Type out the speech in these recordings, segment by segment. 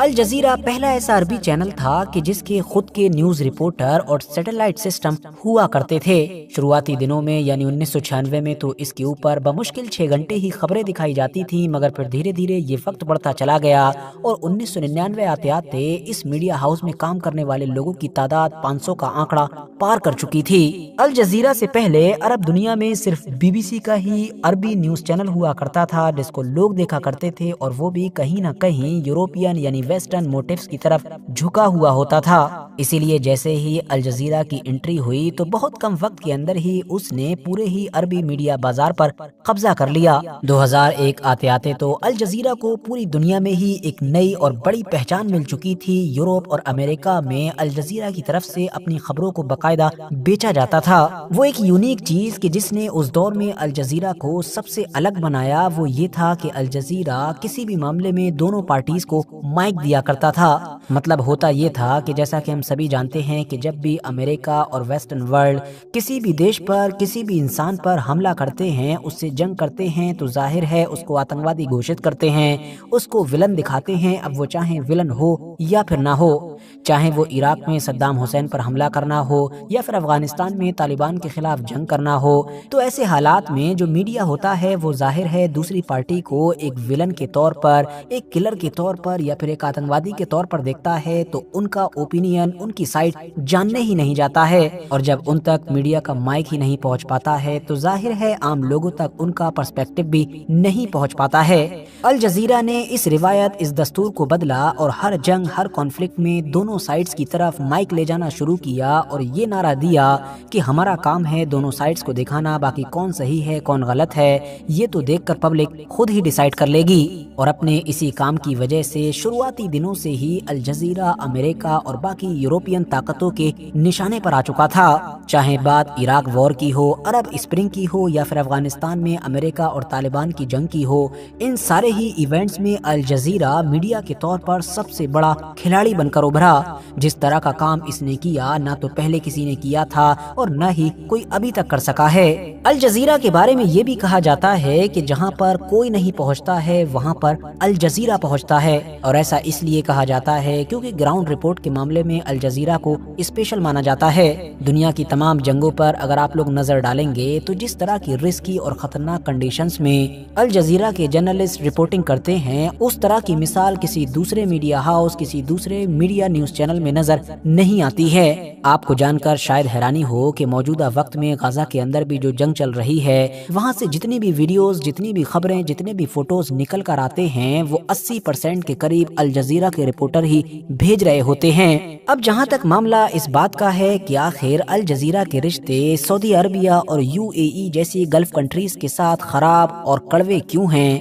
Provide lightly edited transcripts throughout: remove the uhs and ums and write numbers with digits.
Al Jazeera پہلا ایسا عربی چینل تھا کہ جس کے خود کے نیوز رپورٹر اور سیٹلائٹ سسٹم ہوا کرتے تھے۔ شروعاتی دنوں میں یعنی 1996 میں تو اس کے اوپر بمشکل 6 گھنٹے ہی خبریں دکھائی جاتی تھیں، مگر پھر دھیرے دھیرے یہ وقت بڑھتا چلا گیا اور 1999 آتے آتے اس میڈیا ہاؤس میں کام کرنے والے لوگوں کی تعداد 500 کا آنکڑا پار کر چکی تھی۔ الجزیرہ سے پہلے عرب دنیا میں صرف BBC کا ہی عربی نیوز چینل ہوا کرتا تھا جس کو لوگ دیکھا کرتے تھے، اور وہ بھی کہیں نہ کہیں یورپین یعنی ویسٹرن موٹیوز کی طرف جھکا ہوا ہوتا تھا۔ اسی لیے جیسے ہی الجزیرہ کی انٹری ہوئی تو بہت کم وقت کے اندر ہی اس نے پورے ہی عربی میڈیا بازار پر قبضہ کر لیا۔ 2001 آتے آتے تو الجزیرہ کو پوری دنیا میں ہی ایک نئی اور بڑی پہچان مل چکی تھی۔ یورپ اور امریکہ میں الجزیرہ کی طرف سے اپنی خبروں کو باقاعدہ بیچا جاتا تھا۔ وہ ایک یونیک چیز کہ جس نے اس دور میں الجزیرہ کو سب سے الگ بنایا وہ یہ تھا کہ الجزیرہ کسی بھی معاملے میں دونوں پارٹیز کو مائک دیا کرتا تھا۔ مطلب ہوتا یہ تھا کہ جیسا کہ ہم سبھی جانتے ہیں کہ جب بھی امریکہ اور ویسٹرن ورلڈ کسی بھی دیش پر کسی بھی انسان پر حملہ کرتے ہیں، اس سے جنگ کرتے ہیں، تو ظاہر ہے اس کو آتنکوادی گھوشت کرتے ہیں، اس کو ولن دکھاتے ہیں، اب وہ چاہے ولن ہو یا پھر نہ ہو، چاہے وہ عراق میں صدام حسین پر حملہ کرنا ہو یا پھر افغانستان میں طالبان کے خلاف جنگ کرنا ہو، تو ایسے حالات میں جو میڈیا ہوتا ہے وہ ظاہر ہے دوسری پارٹی کو ایک ولن کے طور پر، ایک کلر کے طور پر یا پھر ایک آتنکوادی کے طور پر دیکھتا ہے، تو ان کا اوپینین، ان کی سائٹ جاننے ہی نہیں جاتا ہے، اور جب ان تک میڈیا کا مائک ہی نہیں پہنچ پاتا ہے تو ظاہر ہے عام لوگوں تک ان کا پرسپیکٹو بھی نہیں پہنچ پاتا ہے۔ الجزیرہ نے اس روایت، اس دستور کو بدلا اور ہر جنگ، ہر کانفلکٹ میں دونوں سائڈز کی طرف مائک لے جانا شروع کیا اور یہ نعرہ دیا کہ ہمارا کام ہے دونوں سائڈز کو دکھانا، باقی کون صحیح ہے کون غلط ہے یہ تو دیکھ کر پبلک خود ہی ڈیسائیڈ کر لے گی۔ اور اپنے اسی کام کی وجہ سے شروعاتی دنوں سے ہی الجزیرہ امریکہ اور باقی یورپین طاقتوں کے نشانے پر آ چکا تھا، چاہے بات عراق وار کی ہو، عرب اسپرنگ کی ہو یا پھر افغانستان میں امریکہ اور طالبان کی جنگ کی ہو۔ ان سارے ہی ایونٹس میں الجزیرہ میڈیا کے طور پر سب سے بڑا کھلاڑی بن کر ابھرا۔ جس طرح کا کام اس نے کیا نہ تو پہلے کسی نے کیا تھا اور نہ ہی کوئی ابھی تک کر سکا ہے۔ الجزیرہ کے بارے میں یہ بھی کہا جاتا ہے کہ جہاں پر کوئی نہیں پہنچتا ہے وہاں پر الجزیرہ پہنچتا ہے، اور ایسا اس لیے کہا جاتا ہے کیونکہ گراؤنڈ رپورٹ کے معاملے میں الجزیرہ کو اسپیشل مانا جاتا ہے۔ دنیا کی تمام جنگوں پر اگر آپ لوگ نظر ڈالیں گے تو جس طرح کی رسکی اور خطرناک کنڈیشنز میں الجزیرہ کے جرنلسٹ رپورٹنگ کرتے ہیں، اس طرح کی مثال کسی دوسرے میڈیا ہاؤس، کسی دوسرے میڈیا نیوز چینل میں نظر نہیں آتی ہے۔ آپ کو جان کر شاید حیرانی ہو کہ موجودہ وقت میں غزہ کے اندر بھی جو جنگ چل رہی ہے، وہاں سے جتنی بھی ویڈیوز، جتنی بھی خبریں، جتنے بھی فوٹوز نکل کر آتے ہیں وہ 80% کے قریب الجزیرہ کے رپورٹر ہی بھیج رہے ہوتے ہیں۔ اب جہاں تک معاملہ اس بات کا ہے کہ آخر الجزیرہ کے رشتے سعودی عربیہ اور UAE جیسی گلف کنٹریز کے ساتھ خراب اور کڑوے کیوں ہیں،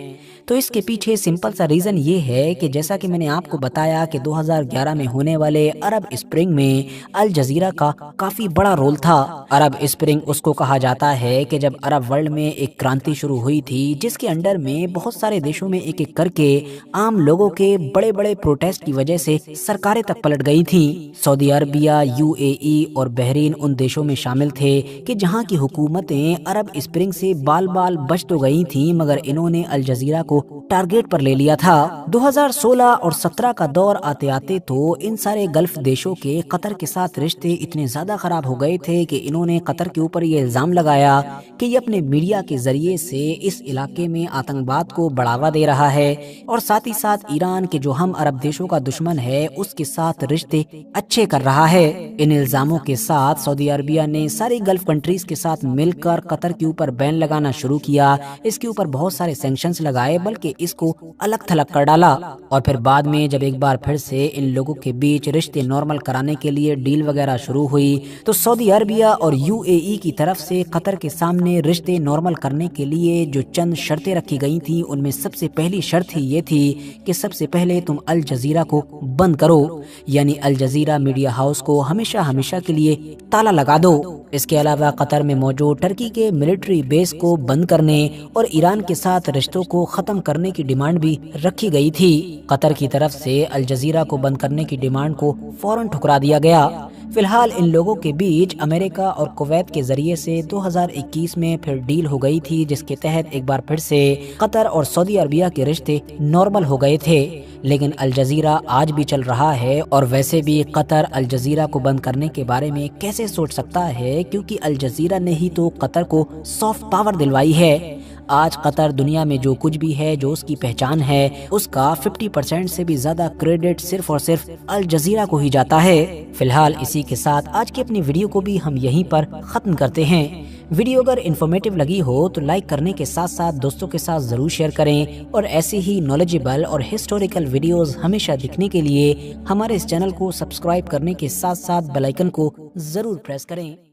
تو اس کے پیچھے سمپل سا ریزن یہ ہے کہ جیسا کہ میں نے آپ کو بتایا کہ 2011 میں ہونے والے عرب اسپرنگ میں الجزیرہ کا کافی بڑا رول تھا۔ عرب اسپرنگ اس کو کہا جاتا ہے کہ جب عرب ورلڈ میں ایک کرانتی شروع ہوئی تھی جس کے انڈر میں بہت سارے دیشوں میں ایک ایک کر کے عام لوگوں کے بڑے بڑے پروٹیسٹ کی وجہ سے سرکاریں تک پلٹ گئی تھیں۔ سعودی عربیہ، UAE اور بحرین ان دیشوں میں شامل تھے کہ جہاں کی حکومتیں عرب اسپرنگ سے بال بال بچ تو گئی تھیں مگر انہوں نے الجزیرہ کو ٹارگیٹ پر لے لیا تھا۔ 2016 اور 17 کا دور آتے آتے تو ان سارے گلف دیشوں کے قطر کے ساتھ رشتے اتنے زیادہ خراب ہو گئے تھے کہ انہوں نے قطر کے اوپر یہ الزام لگایا کہ یہ اپنے میڈیا کے ذریعے سے اس علاقے میں آتنکواد کو بڑھاوا دے رہا ہے، اور ساتھ ہی ساتھ ایران کے جو ہم عرب دیشوں کا دشمن ہے اس کے ساتھ رشتے اچھے کر رہا ہے۔ ان الزاموں کے ساتھ سعودی عربیہ نے ساری گلف کنٹریز کے ساتھ مل کر قطر کے اوپر بین لگانا شروع کیا، اس کے اوپر بہت سارے سینکشنز لگائے، بلکہ اس کو الگ تھلگ کر ڈالا، اور پھر بعد میں جب ایک بار پھر سے ان لوگوں کے بیچ رشتے نارمل کرانے کے لیے ڈیل وغیرہ شروع ہوئی تو سعودی عربیہ اور UAE کی طرف سے قطر کے سامنے رشتے نارمل کرنے کے لیے جو چند شرطیں رکھی گئی تھیں ان میں سب سے پہلی شرط ہی یہ تھی کہ سب سے پہلے تم الجزیرہ کو بند کرو، یعنی الجزیرہ میڈیا ہاؤس کو ہمیشہ ہمیشہ کے لیے تالا لگا دو۔ اس کے علاوہ قطر میں موجود ٹرکی کے ملٹری بیس کو بند کرنے اور ایران کے ساتھ رشتوں کو ختم کرنے کی ڈیمانڈ بھی رکھی گئی تھی۔ قطر کی طرف سے الجزیرہ کو بند کرنے کی ڈیمانڈ کو فوراً ٹھکرا دیا گیا۔ فی الحال ان لوگوں کے بیچ امریکہ اور کویت کے ذریعے سے 2021 میں پھر ڈیل ہو گئی تھی، جس کے تحت ایک بار پھر سے قطر اور سعودی عربیہ کے رشتے نارمل ہو گئے تھے۔ لیکن الجزیرہ آج بھی چل رہا ہے، اور ویسے بھی قطر الجزیرہ کو بند کرنے کے بارے میں کیسے سوچ سکتا ہے، کیونکہ الجزیرہ نے ہی تو قطر کو سافٹ پاور دلوائی ہے۔ آج قطر دنیا میں جو کچھ بھی ہے، جو اس کی پہچان ہے، اس کا 50% سے بھی زیادہ کریڈٹ صرف اور صرف الجزیرہ کو ہی جاتا ہے۔ فی الحال اسی کے ساتھ آج کی اپنی ویڈیو کو بھی ہم یہیں پر ختم کرتے ہیں۔ ویڈیو اگر انفارمیٹیو لگی ہو تو لائک کرنے کے ساتھ ساتھ دوستوں کے ساتھ ضرور شیئر کریں، اور ایسی ہی نالجیبل اور ہسٹوریکل ویڈیوز ہمیشہ دکھنے کے لیے ہمارے اس چینل کو سبسکرائب کرنے کے ساتھ ساتھ بیل آئیکن کو ضرور پریس کریں۔